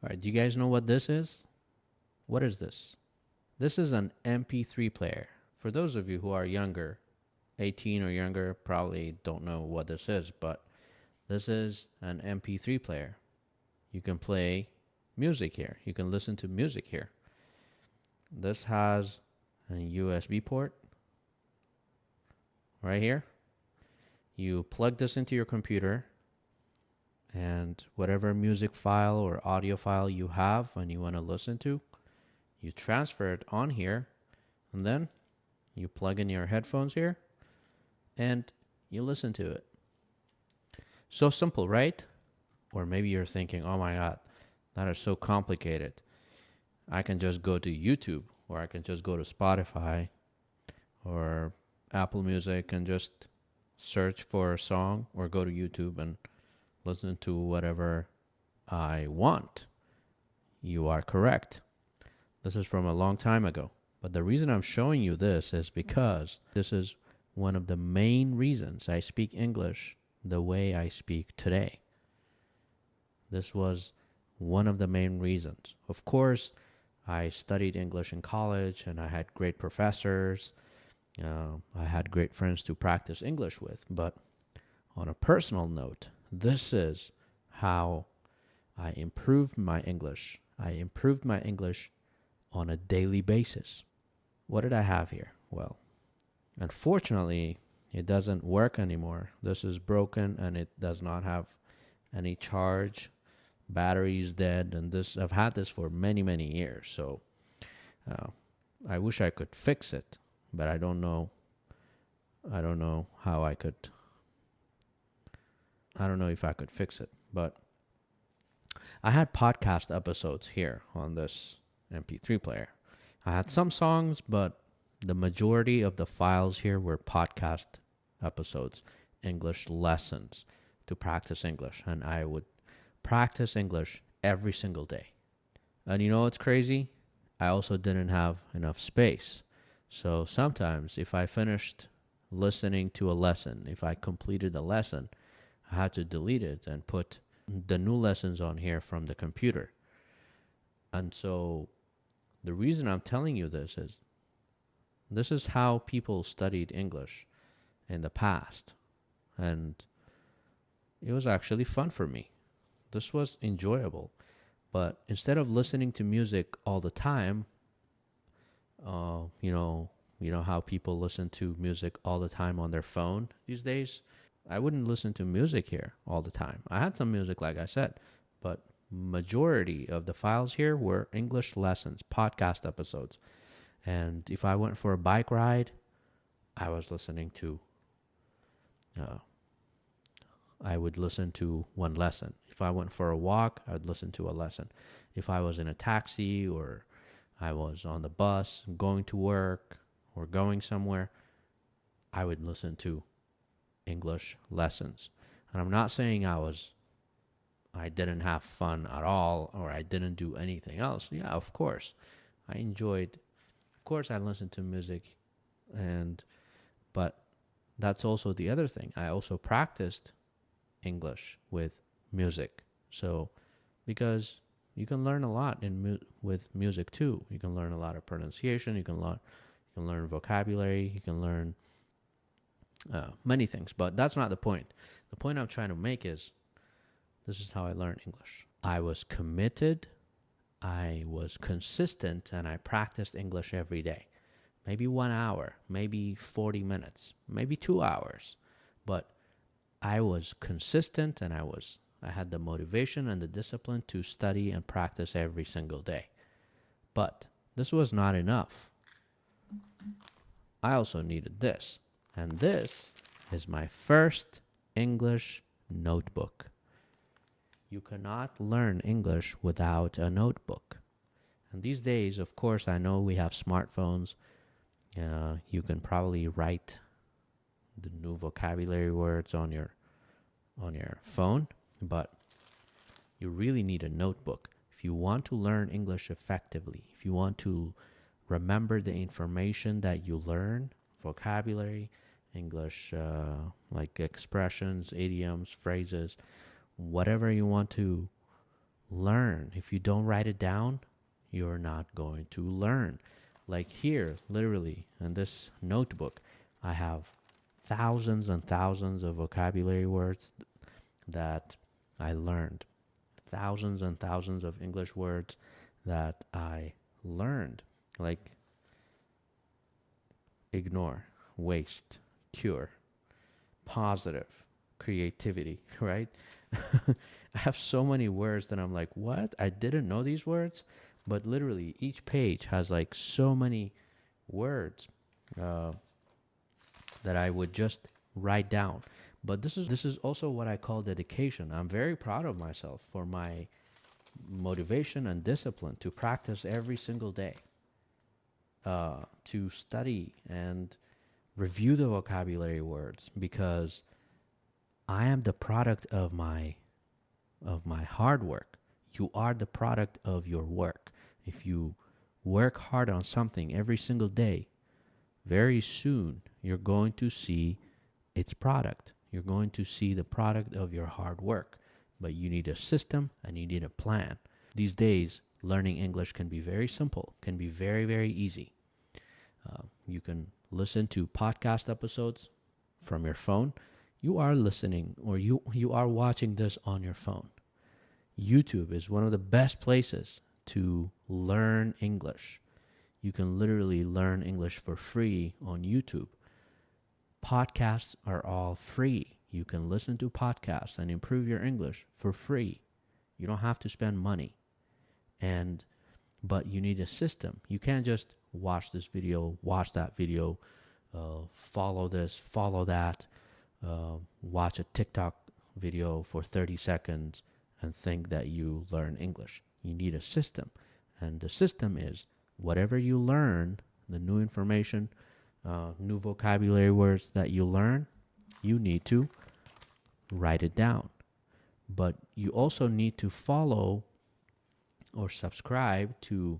All right, do you guys know what this is? What is this? This is an MP3 player. For those of you who are younger, 18 or younger, probably don't know what this is, but this is an MP3 player. You can play music here. You can listen to music here. This has a USB port right here. You plug this into your computer, and whatever music file or audio file you have and you want to listen to, you transfer it on here, and then you plug in your headphones here and you listen to it. So simple, right? Or maybe you're thinking, oh my God, that is so complicated. I can just go to YouTube, or I can just go to Spotify or Apple Music and just search for a song, or go to YouTube and listen to whatever I want. You are correct. This is from a long time ago. But the reason I'm showing you this is because this is one of the main reasons I speak English the way I speak today. This was one of the main reasons. Of course, I studied English in college and I had great professors. I had great friends to practice English with. But on a personal note, this is how I improved my English. I improved my English on a daily basis. What did I have here? Well, unfortunately, it doesn't work anymore. This is broken and it does not have any charge. Battery is dead, and I've had this for many, many years. So I wish I could fix it, but I don't know. I don't know how I could. I don't know if I could fix it, but I had podcast episodes here on this MP3 player. I had some songs, but the majority of the files here were podcast episodes, English lessons to practice English. And I would practice English every single day. And you know what's crazy? I also didn't have enough space. So sometimes if I finished listening to a lesson, if I completed a lesson, I had to delete it and put the new lessons on here from the computer. And so the reason I'm telling you this is how people studied English in the past. And it was actually fun for me. This was enjoyable. But instead of listening to music all the time, you know how people listen to music all the time on their phone these days? I wouldn't listen to music here all the time. I had some music, like I said, but majority of the files here were English lessons, podcast episodes. And if I went for a bike ride, I was listening to, I would listen to one lesson. If I went for a walk, I would listen to a lesson. If I was in a taxi, or I was on the bus going to work or going somewhere, I would listen to English lessons. And I'm not saying I didn't have fun at all, or I didn't do anything else. Yeah, of course. I enjoyed, of course I listened to music, but that's also the other thing. I also practiced English with music. So, because you can learn a lot with music too. You can learn a lot of pronunciation. You can learn vocabulary. You can learn many things. But that's not the point. The point I'm trying to make is, this is how I learned English. I was committed. I was consistent, and I practiced English every day. Maybe 1 hour, maybe 40 minutes, maybe 2 hours. But I was consistent, and I had the motivation and the discipline to study and practice every single day. But this was not enough. I also needed this. And this is my first English notebook. You cannot learn English without a notebook. And these days, of course, I know we have smartphones. You can probably write the new vocabulary words on your phone, but you really need a notebook. If you want to learn English effectively, if you want to remember the information that you learn, vocabulary, English, like expressions, idioms, phrases, whatever you want to learn. If you don't write it down, you're not going to learn. Like here, literally, in this notebook, I have thousands and thousands of vocabulary words that I learned, thousands and thousands of English words that I learned, like ignore, waste, cure, positive, creativity, right? I have so many words that I'm like, what? I didn't know these words, but literally each page has like so many words uh, that I would just write down. But this is also what I call dedication. I'm very proud of myself for my motivation and discipline to practice every single day, to study and review the vocabulary words, because I am the product of my hard work. You are the product of your work. If you work hard on something every single day, very soon you're going to see its product. You're going to see the product of your hard work. But you need a system and you need a plan. These days, learning English can be very simple, can be very, very easy. You can listen to podcast episodes from your phone. You are listening, or you are watching this on your phone. YouTube is one of the best places to learn English. You can literally learn English for free on YouTube. Podcasts are all free. You can listen to podcasts and improve your English for free. You don't have to spend money. But you need a system. You can't just watch this video, watch that video, follow this, follow that, watch a TikTok video for 30 seconds and think that you learn English. You need a system. And the system is whatever you learn, the new information, new vocabulary words that you learn, you need to write it down. But you also need to follow or subscribe to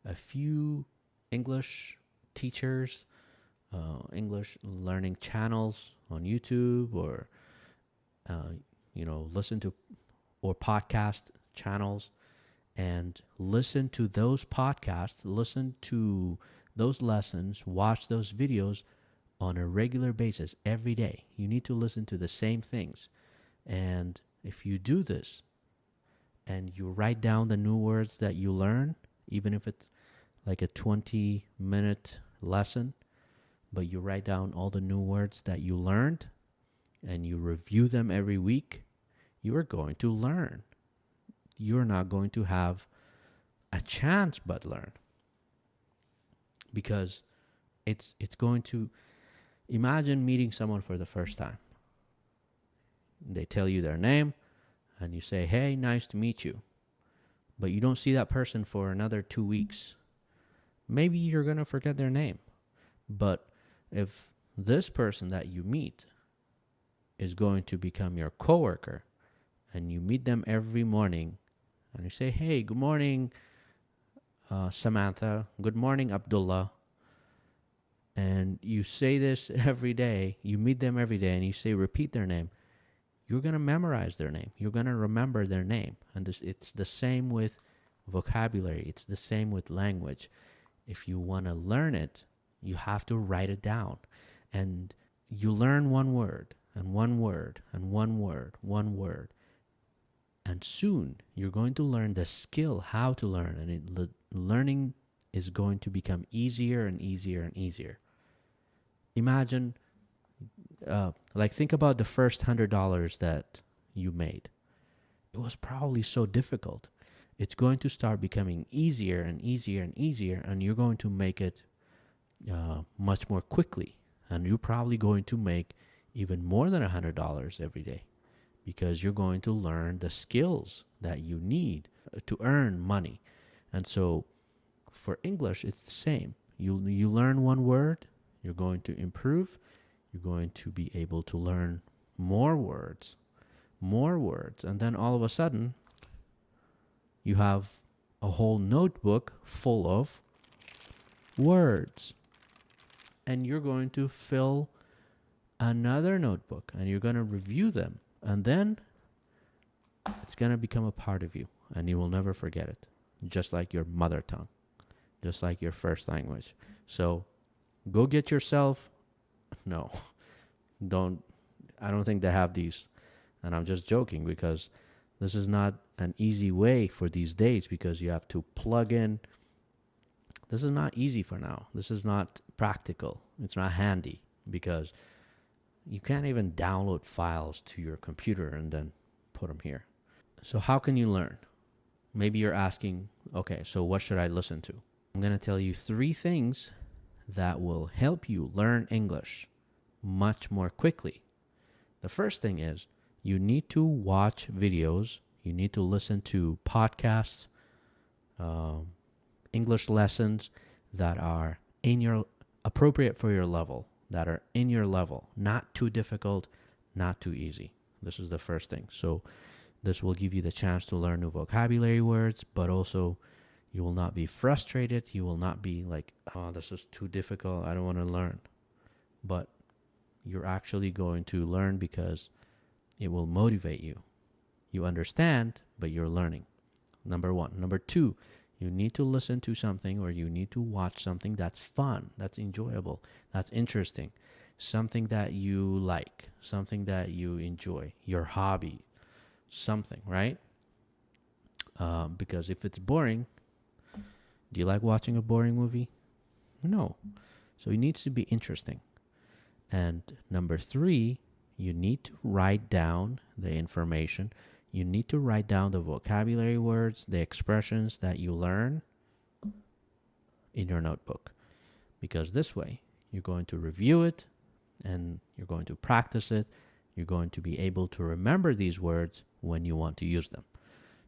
a few English teachers, English learning channels on YouTube, or listen to or podcast channels, and listen to those podcasts, listen to those lessons, watch those videos on a regular basis every day. You need to listen to the same things. And if you do this and you write down the new words that you learn, even if it's like a 20-minute lesson, but you write down all the new words that you learned and you review them every week, you are going to learn. You're not going to have a chance but learn. Because it's going to, imagine meeting someone for the first time. They tell you their name and you say, hey, nice to meet you. But you don't see that person for another 2 weeks. Maybe you're going to forget their name. But if this person that you meet is going to become your coworker, and you meet them every morning, and you say, hey, good morning, Samantha. Good morning, Abdullah. And you say this every day, you meet them every day, and you say, repeat their name. You're going to memorize their name. You're going to remember their name. And it's the same with vocabulary. It's the same with language. If you want to learn it, you have to write it down. And you learn one word, and one word, and one word, one word. And soon you're going to learn the skill how to learn. And learning is going to become easier and easier and easier. Imagine, think about the first $100 that you made. It was probably so difficult. It's going to start becoming easier and easier and easier, and you're going to make it much more quickly. And you're probably going to make even more than $100 every day, because you're going to learn the skills that you need to earn money. And so for English, it's the same. You learn one word, you're going to improve. You're going to be able to learn more words. And then all of a sudden, you have a whole notebook full of words. And you're going to fill another notebook, and you're going to review them. And then it's going to become a part of you. and you will never forget it. Just like your mother tongue, just like your first language. So go get yourself, no, don't, I don't think they have these. And I'm just joking because this is not an easy way for these days because you have to plug in. This is not easy for now. This is not practical. It's not handy because you can't even download files to your computer and then put them here. So how can you learn? Maybe you're asking, okay, so what should I listen to? I'm going to tell you 3 things that will help you learn English much more quickly. The first thing is you need to watch videos. You need to listen to podcasts, English lessons that are appropriate for your level, that are in your level, not too difficult, not too easy. This is the first thing. So this will give you the chance to learn new vocabulary words, but also you will not be frustrated. You will not be like, oh, this is too difficult. I don't want to learn. But you're actually going to learn because it will motivate you. You understand, but you're learning. Number 1. Number 2, you need to listen to something or you need to watch something that's fun, that's enjoyable, that's interesting, something that you like, something that you enjoy, your hobby, something, right? Because if it's boring, do you like watching a boring movie? No. So it needs to be interesting. And number 3, you need to write down the information. You need to write down the vocabulary words, the expressions that you learn in your notebook. Because this way, you're going to review it and you're going to practice it. You're going to be able to remember these words when you want to use them.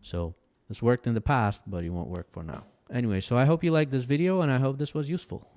So this worked in the past, but it won't work for now. Anyway, so I hope you liked this video and I hope this was useful.